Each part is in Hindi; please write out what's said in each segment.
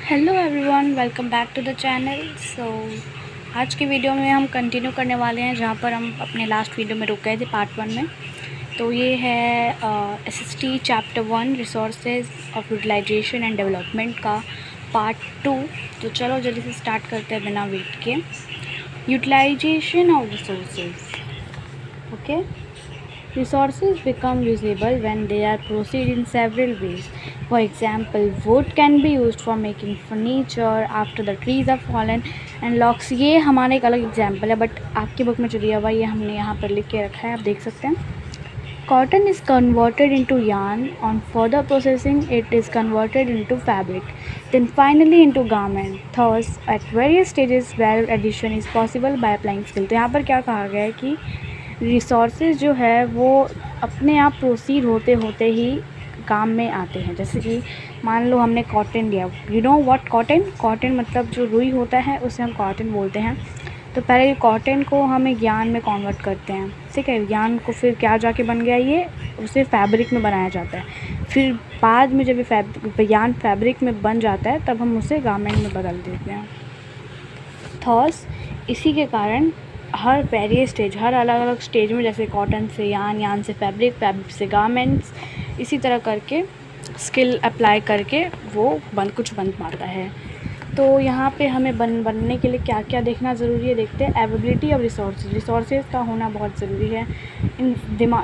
Hello everyone, welcome back to the channel. आज की वीडियो में हम कंटिन्यू करने वाले हैं जहाँ पर हम अपने लास्ट वीडियो में रुक गए थे पार्ट 1 में। तो ये है SST chapter 1 resources of utilization and development का पार्ट 2। तो चलो जल्दी से स्टार्ट करते हैं बिना वेट के। Utilization of resources. Okay, resources become usable when they are processed in several ways. For example, wood can be used for making furniture after the trees are fallen and logs। ये हमारा एक अलग एग्जाम्पल है, बट आपकी बुक में जो दिया हुआ ये हमने यहाँ पर लिख के रखा है, आप देख सकते हैं। Cotton is converted into yarn. On further processing, it is converted into fabric, then finally into garment. Thus, at various stages, value addition is possible by applying skill। तो यहाँ पर क्या कहा गया है कि रिसोर्सेज जो है वो अपने आप प्रोसीड होते होते ही काम में आते हैं। जैसे कि मान लो हमने कॉटन लिया, यू नो व्हाट कॉटन मतलब जो रुई होता है उसे हम कॉटन बोलते हैं। तो पहले कॉटन को हम एक यार्न में कन्वर्ट करते हैं, ठीक है। यार्न को फिर क्या जाके बन गया, ये उसे फैब्रिक में बनाया जाता है। फिर बाद में जब ये यार्न फैब्रिक में बन जाता है तब हम उसे गारमेंट में बदल देते हैं। थॉस इसी के कारण हर वेरियस स्टेज, हर अलग अलग स्टेज में, जैसे कॉटन से यार्न, यार्न से फैब्रिक, फैब्रिक से गारमेंट्स, इसी तरह करके स्किल अप्लाई करके वो कुछ बन पाता है। तो यहाँ पे हमें बनने के लिए क्या क्या देखना ज़रूरी है, देखते हैं। अवेलेबिलिटी ऑफ रिसोर्सेज का होना बहुत ज़रूरी है।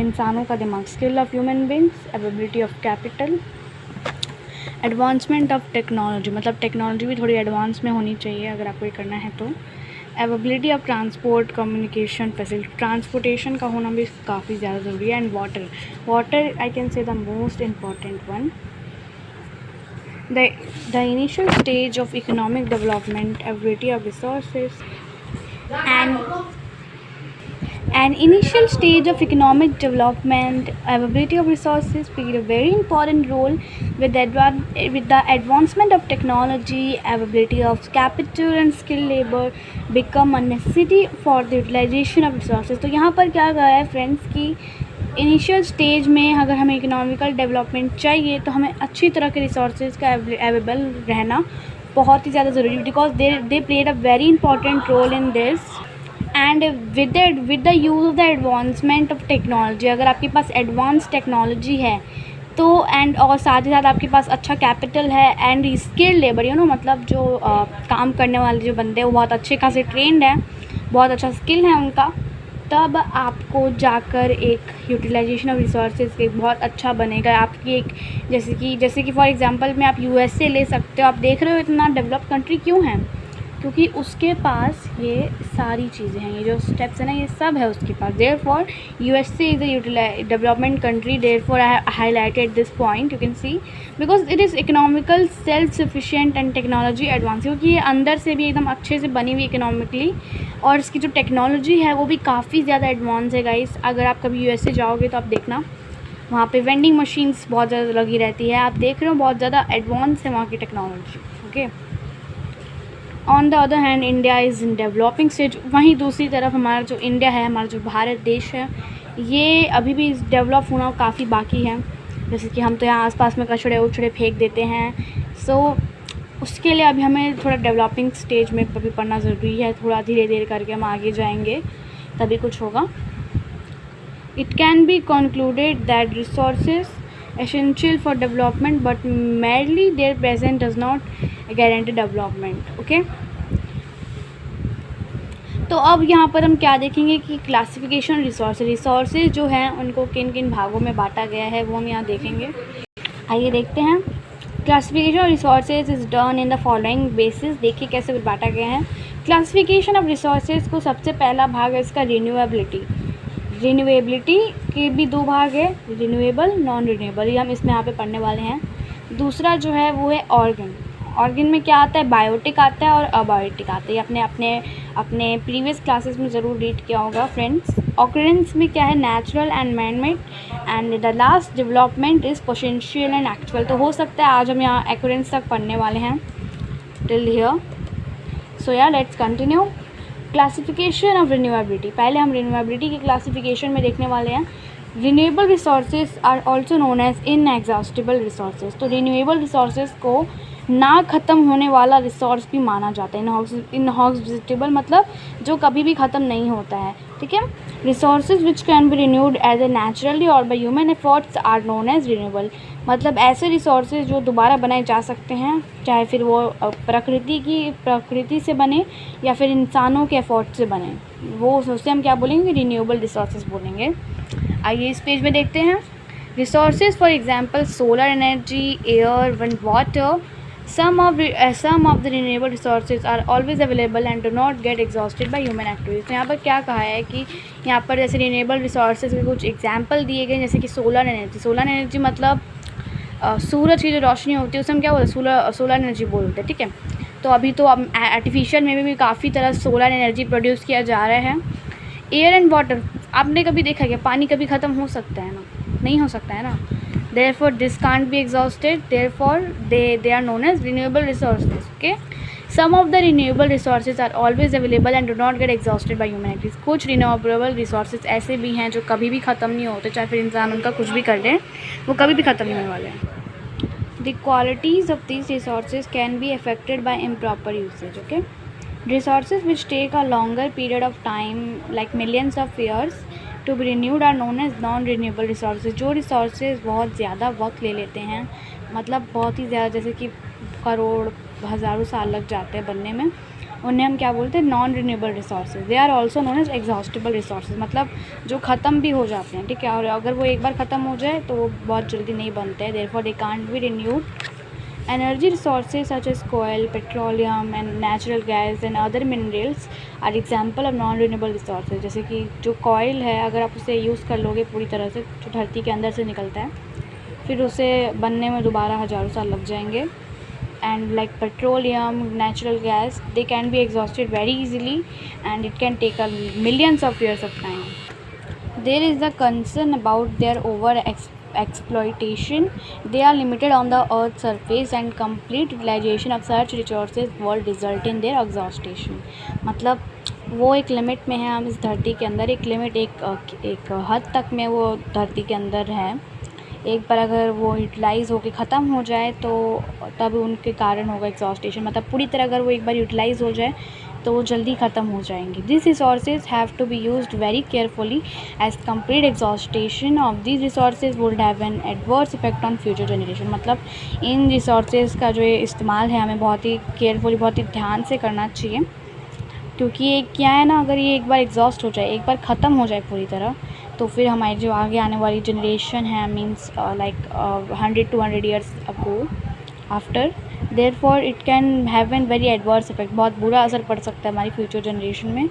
इंसानों का दिमाग, skill of human beings, availability of capital, advancement of technology, मतलब टेक्नोलॉजी भी थोड़ी एडवांस में होनी चाहिए अगर आपको ये करना है तो। Availability of transport, communication facility, transportation का होना भी काफ़ी ज़्यादा ज़रूरी है। And water I can say the most important one. The initial stage of economic development, availability of resources An initial stage of economic development, availability of resources played a very important role with the advancement of technology, availability of capital and skilled labor become a necessity for the utilization of resources। तो यहाँ पर क्या कहा है फ्रेंड्स कि इनिशियल स्टेज में अगर हमें इकोनॉमिकल डेवलपमेंट चाहिए तो हमें अच्छी तरह के रिसोर्सेज का अवेलेबल रहना बहुत ही ज़्यादा ज़रूरी है, because they played a very important role in this. And with the use of the advancement of technology, अगर आपके पास एडवांस टेक्नोलॉजी है तो और साथ ही साथ आपके पास अच्छा कैपिटल है and skilled labour, you know मतलब जो काम करने वाले जो बंदे हैं वो बहुत अच्छे खासे ट्रेंड है, बहुत अच्छा स्किल है उनका, तब आपको जाकर एक यूटिलाइजेशन ऑफ रिसोर्सेज एक बहुत अच्छा बनेगा। आपकी एक जैसे कि फॉर एग्जांपल में आप यूएसए ले सकते हो। आप देख रहे हो इतना डेवलप्ड कंट्री क्यों है, क्योंकि उसके पास ये सारी चीज़ें हैं, ये जो स्टेप्स हैं ना ये सब है उसके पास। Therefore USA is a development country, therefore I highlighted this point, you can see, because it is economical self sufficient and technology advance, क्योंकि ये अंदर से भी एकदम अच्छे से बनी हुई इकोनॉमिकली, और इसकी जो टेक्नोलॉजी है वो भी काफ़ी ज़्यादा एडवांस है गाइस। अगर आप कभी यूएसए जाओगे तो आप देखना वहाँ पे वेंडिंग मशीन्स बहुत ज़्यादा लगी रहती है, आप देख रहे हो बहुत ज़्यादा एडवांस है वहाँ की technology. Okay, on the other hand India is in developing stage. वहीं दूसरी तरफ हमारा जो इंडिया है, हमारा जो भारत देश है, ये अभी भी डेवलप होना काफ़ी बाकी है। जैसे कि हम तो यहाँ आसपास में कचड़े उछड़े फेंक देते हैं, सो उसके लिए अभी हमें थोड़ा डेवलपिंग स्टेज में अभी पढ़ना ज़रूरी है। थोड़ा धीरे धीरे करके हम आगे जाएंगे तभी कुछ होगा। It can be concluded that resources essential for development but merely their presence does not guarantee development। Okay, तो अब यहाँ पर हम क्या देखेंगे कि क्लासिफिकेशन रिसोर्सेज जो हैं उनको किन किन भागों में बांटा गया है वो हम यहाँ देखेंगे। आइए देखते हैं। Classification of resources is done in the following basis. देखिए कैसे बांटा गया है। क्लासिफिकेशन ऑफ रिसोर्सेज को सबसे पहला भाग है इसका रिन्यूएबिलिटी के भी दो भाग है, रिन्यूएबल, नॉन रिन्यूएबल, ये हम इसमें यहाँ पे पढ़ने वाले हैं। दूसरा जो है वो है ऑर्गन में क्या आता है, बायोटिक आता है और अबायोटिक आता है। अपने अपने प्रीवियस क्लासेस में ज़रूर रीड किया होगा फ्रेंड्स। ऑकरेंस में क्या है, natural and manmade, and the last development is potential and actual. तो हो सकता है आज हम यहाँ ऑकरेंस तक पढ़ने वाले हैं till here. So yeah let's continue. Classification of renewability, पहले हम रिन्यूएबिलिटी की क्लासिफिकेशन में देखने वाले हैं। Renewable resources are also known as inexhaustible resources. तो रिन्यूएबल रिसोर्सेज को ना ख़त्म होने वाला रिसोर्स भी माना जाता है। इनहॉक्सिबल मतलब जो कभी भी ख़त्म नहीं होता है, ठीक है। Resources which can be renewed as a naturally और by human efforts are known as renewable. मतलब ऐसे रिसोर्सेज जो दोबारा बनाए जा सकते हैं, चाहे फिर वो प्रकृति से बने या फिर इंसानों के एफर्ट से बने, वो सोचते हम क्या बोलेंगे, रिन्यूएबल रिसोर्सेज बोलेंगे। आइए इस पेज में देखते हैं। Resources for example solar energy, air, wind, water. Some of the renewable resources are always available and do not get exhausted by human activities। तो यहाँ पर क्या कहा है कि यहाँ पर जैसे रिन्यूएबल रिसोर्सेज के कुछ एग्जांपल दिए गए, जैसे कि सोलर एनर्जी मतलब सूरज की जो रोशनी होती है उसे हम क्या बोलते हैं, सोलर एनर्जी बोलते हैं, ठीक है। तो अभी तो अब आर्टिफिशियल में भी काफ़ी तरह सोलर एनर्जी प्रोड्यूस किया जा रहा है। एयर एंड वाटर, आपने कभी देखा क्या पानी कभी ख़त्म हो सकता है ना, नहीं हो सकता है ना। Therefore this can't be exhausted, therefore they are known as renewable resources, okay। Some of the renewable resources are always available and do not get exhausted by human activities। कुछ renewable resources ऐसे भी हैं जो कभी भी ख़त्म नहीं होते, चाहे फिर इंसान उनका कुछ भी कर लें, वो कभी भी ख़त्म नहीं होने वाले हैं। The qualities of these resources can be affected by improper usage, okay। Resources which take a longer period of time like millions of years to be renewed are known as non renewable resources. जो रिसोर्सेज बहुत ज़्यादा वक्त ले लेते हैं, मतलब बहुत ही ज़्यादा, जैसे कि करोड़ हज़ारों साल लग जाते हैं बनने में, उन्हें हम क्या बोलते हैं, non renewable resources. They are also known as exhaustible resources, मतलब जो ख़त्म भी हो जाते हैं, ठीक है, और अगर वो एक बार ख़त्म हो जाए तो वो बहुत जल्दी नहीं बनते हैं, therefore they can't be renewed. Energy resources such as coal, petroleum and natural gas and other minerals are example of non-renewable resources। जैसे कि जो कोयल है, अगर आप उसे यूज़ कर लोगे पूरी तरह से, जो धरती के अंदर से निकलता है, फिर उसे बनने में दोबारा हज़ारों साल लग जाएंगे। And like petroleum, natural gas, they can be exhausted very easily and it can take millions of years of time. There is a concern about their exploitation। They are limited on the earth's surface and complete utilization of such resources will result in their exhaustion। मतलब वो एक लिमिट में है, हम इस धरती के अंदर एक लिमिट, एक हद तक में वो धरती के अंदर है। एक बार अगर वो यूटिलाइज़ होकर ख़त्म हो जाए तो तब उनके कारण होगा एग्जॉस्टेशन। मतलब पूरी तरह अगर वो एक बार यूटिलाइज़ हो जाए तो वो जल्दी ख़त्म हो जाएंगे। This resources have to be used very carefully as complete exhaustion of this resources would have an adverse effect on future generation. मतलब इन रिसोर्सेज का जो इस्तेमाल है हमें बहुत ही केयरफुली, बहुत ही ध्यान से करना चाहिए, क्योंकि ये क्या है ना, अगर ये एक बार एग्जॉस्ट हो जाए, एक बार ख़त्म हो जाए पूरी तरह, तो फिर हमारी जो आगे आने वाली जनरेशन है, means like 100-200 years ago after, therefore it can have an very adverse effect, बहुत बुरा असर पड़ सकता है हमारी फ्यूचर जनरेशन में।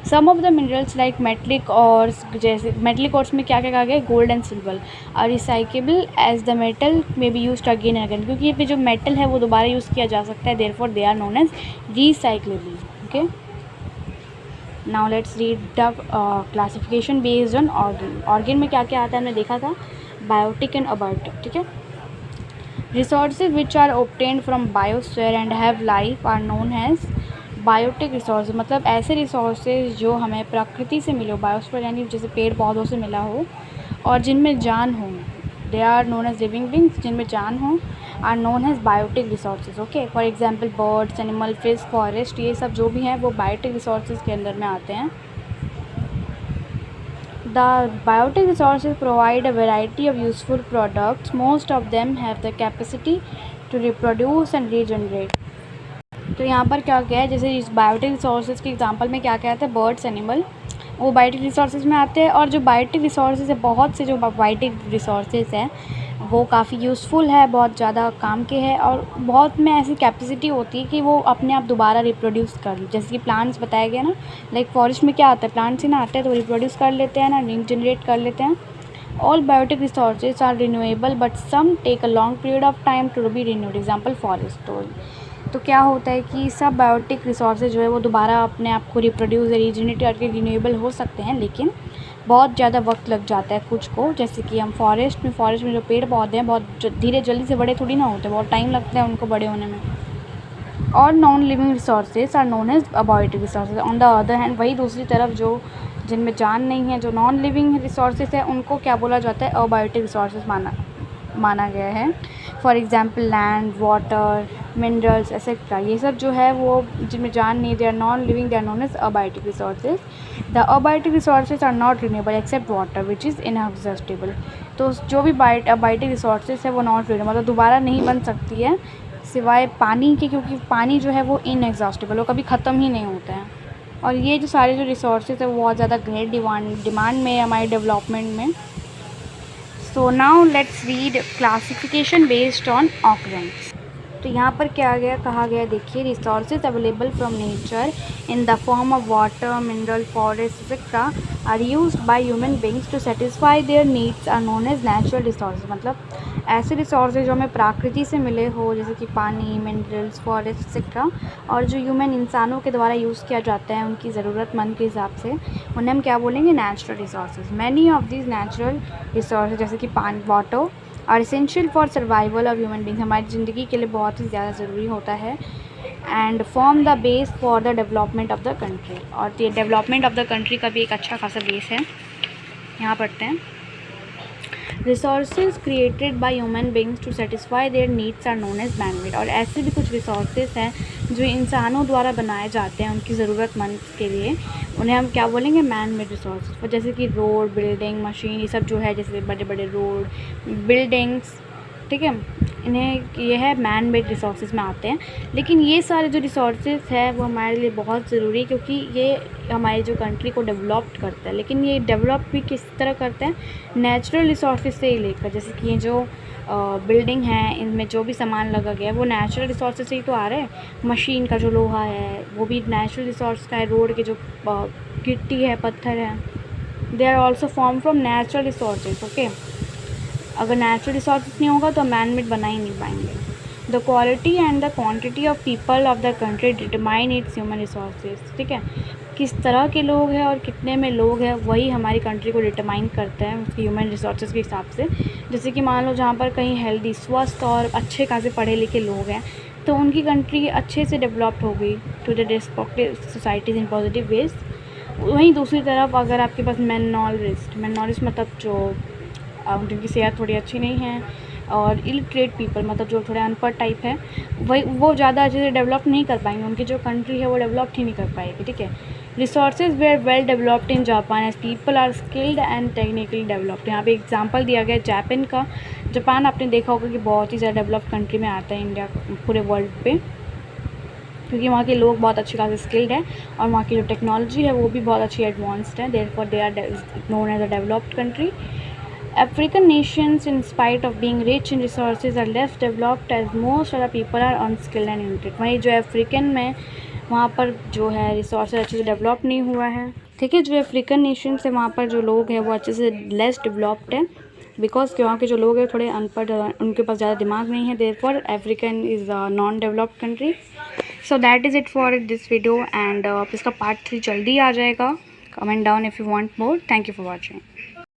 Some of the minerals like metallic ores, जैसे मेटलिक ऑर्स में क्या क्या कहा गया, gold and silver are recyclable as the metal may be used again and again, क्योंकि ये जो मेटल है वो दोबारा यूज़ किया जा सकता है, therefore they are known as recyclable, okay. Now let's read the classification based on organ. Organ में क्या क्या आता है हमने देखा था, बायोटिक एंड अबायोटिक, ठीक है। Resources which are obtained from biosphere and have life are known as biotic resources. मतलब ऐसे रिसोर्सेज जो हमें प्रकृति से मिले हो, बायोस्फीयर यानी जैसे पेड़ पौधों से मिला हो और जिनमें जान हो, they are known as living beings, जिनमें जान हो, are known as biotic resources, okay. For example birds, animal, fish, forest, ये सब जो भी हैं वो बायोटिक रिसोर्सेज के अंदर में आते हैं। The biotic resources provide a variety of useful products. Most of them have the capacity to reproduce and regenerate। तो यहाँ पर क्या क्या है, जैसे इस बायोटिक रिसोर्सेज के एग्जांपल में क्या क्या आता है, बर्ड्स, एनिमल, वो बायोटिक रिसोर्सेज में आते हैं। और जो बायोटिक रिसोर्सेज है, बहुत से जो बायोटिक रिसोर्सेज हैं वो काफ़ी यूज़फुल है, बहुत ज़्यादा काम के हैं, और बहुत में ऐसी कैपेसिटी होती है कि वो अपने आप दोबारा रिप्रोड्यूस कर ले। जैसे कि प्लांट्स बताया गया ना, लाइक फॉरेस्ट में क्या आता है, प्लांट्स ही ना आते हैं तो रिप्रोड्यूस कर लेते हैं ना, रीजनरेट कर लेते हैं। All biotic resources are renewable but some take a long period of time to be renewed, example forest. तो क्या होता है कि सब बायोटिक रिसोर्सेज जो है वो दोबारा अपने आप को रिप्रोड्यूस, रीजनरेट करके रिन्यूएबल हो सकते हैं, लेकिन बहुत ज़्यादा वक्त लग जाता है कुछ को। जैसे कि हम फॉरेस्ट में जो पेड़ पौधे हैं बहुत जल्दी से बड़े थोड़ी ना होते, बहुत टाइम लगता है उनको बड़े होने में। और non living resources are known as abiotic resources. On the other hand, वही दूसरी तरफ जो जिनमें जान नहीं है, जो नॉन लिविंग रिसोर्सेज है, उनको क्या बोला जाता है, अबायोटिक रिसोर्सेज माना गया है। For example land, water, minerals etcetera, ये सब जो है वो जिनमें जान नहीं, they are non living, they are known as abiotic resources. The abiotic resources are not renewable except water which is inexhaustible. तो जो भी अबायोटिक रिसोर्सेज है वो नॉट रिन्यूएबल, मतलब दोबारा नहीं बन सकती है सिवाय पानी के, क्योंकि पानी जो है वो इनएग्जॉस्टिबल, वो कभी ख़त्म ही नहीं होता है। और ये जो सारे जो रिसोर्सेज है वो बहुत ज़्यादा ग्रेट डिमांड में है हमारे डेवलपमेंट में। So now let's read classification based on occurrence. तो यहाँ पर क्या गया कहा गया, देखिए, resources available from nature in the form of water, mineral, forest etcetera are used by human beings to satisfy their needs are known as natural resources. मतलब ऐसे रिसोर्सेज जो हमें प्रकृति से मिले हो, जैसे कि पानी, मिनरल्स, फॉरेस्ट एक्सेट्रा, और जो ह्यूमन इंसानों के द्वारा यूज़ किया जाता है उनकी ज़रूरतमंद के हिसाब से, उन्हें हम क्या बोलेंगे, natural resources. Many of this natural resources जैसे कि पानी, water are essential for survival of human beings, हमारी ज़िंदगी के लिए बहुत ही ज़्यादा ज़रूरी होता है, and form the base for the development of the country. और ये डेवलपमेंट ऑफ द कंट्री का भी एक अच्छा खासा बेस है। यहाँ पढ़ते हैं, resources created by human beings to satisfy their needs are known as manmade. और ऐसे भी कुछ रिसोर्सेज हैं जो इंसानों द्वारा बनाए जाते हैं उनकी ज़रूरतमंद के लिए, उन्हें हम क्या बोलेंगे, मैन मेड रिसोर्सेज। जैसे कि रोड, बिल्डिंग, मशीन, ये सब जो है, जैसे बड़े बड़े रोड, बिल्डिंग्स, ठीक है, इन्हें ये है मैन मेड रिसोर्सेज में आते हैं। लेकिन ये सारे जो रिसोर्सेज है वो हमारे लिए बहुत ज़रूरी है, क्योंकि ये हमारी जो कंट्री को डेवलप करता है। लेकिन ये डेवलप भी किस तरह करते हैं, नेचुरल रिसोर्सेज से ही लेकर, जैसे कि ये जो बिल्डिंग है, इनमें जो भी सामान लगा गया है वो नेचुरल रिसोर्सेज से ही तो आ रहा है। मशीन का जो लोहा है वो भी नेचुरल रिसोर्स का है, रोड के जो गिट्टी है, पत्थर है, they are also form from natural resources. Okay, अगर नेचुरल रिसोर्सेज नहीं होगा तो मैन मेड बना ही नहीं पाएंगे। The quality and the quantity of people of the country determine its human resources. ठीक है, किस तरह के लोग हैं और कितने में लोग हैं वही हमारी कंट्री को डिटरमाइन करते हैं उसकी ह्यूमन रिसोर्सेज के हिसाब से। जैसे कि मान लो जहाँ पर कहीं हेल्दी, स्वस्थ और अच्छे खासे पढ़े लिखे लोग हैं तो उनकी कंट्री अच्छे से डेवलप्ड हो गई to the respective societies in positive ways. वहीं दूसरी तरफ अगर आपके पास मैनॉरिस्ट मतलब जो जिनकी सेहत थोड़ी अच्छी नहीं है, और इलिटरेट पीपल मतलब जो थोड़े अनपढ़ टाइप है, वो ज़्यादा अच्छे से डेवलप नहीं कर पाएंगे, उनकी जो कंट्री है वो डेवलप ही नहीं कर पाएगी। ठीक है, resources were well developed in Japan as people are skilled and technically developed. यहाँ पे एग्जांपल दिया गया जापान का। जापान आपने देखा होगा कि बहुत ही ज़्यादा डेवलप्ड कंट्री में आता है इंडिया पूरे वर्ल्ड पे, क्योंकि वहाँ के लोग बहुत अच्छी खासी स्किल्ड हैं और वहाँ की जो टेक्नोलॉजी है वो भी बहुत अच्छी एडवांस्ड है, therefore they are known as a developed country. African nations, in spite of being rich in resources, are less developed as most other people are unskilled and illiterate। वहीं जो अफ्रीकन में वहाँ पर जो है रिसोर्सेज अच्छे से डेवलप नहीं हुआ है। ठीक है, जो अफ्रीकन नेशंस है वहाँ पर जो लोग हैं वो अच्छे से लेस डेवलप्ड है, बिकॉज वहाँ के जो लोग हैं थोड़े अनपढ़, उनके पास ज़्यादा दिमाग नहीं है, therefore African is a non developed country. So that is it for this video, and इसका पार्ट 3 जल्दी आ जाएगा। Comment down if you want more. Thank you for watching.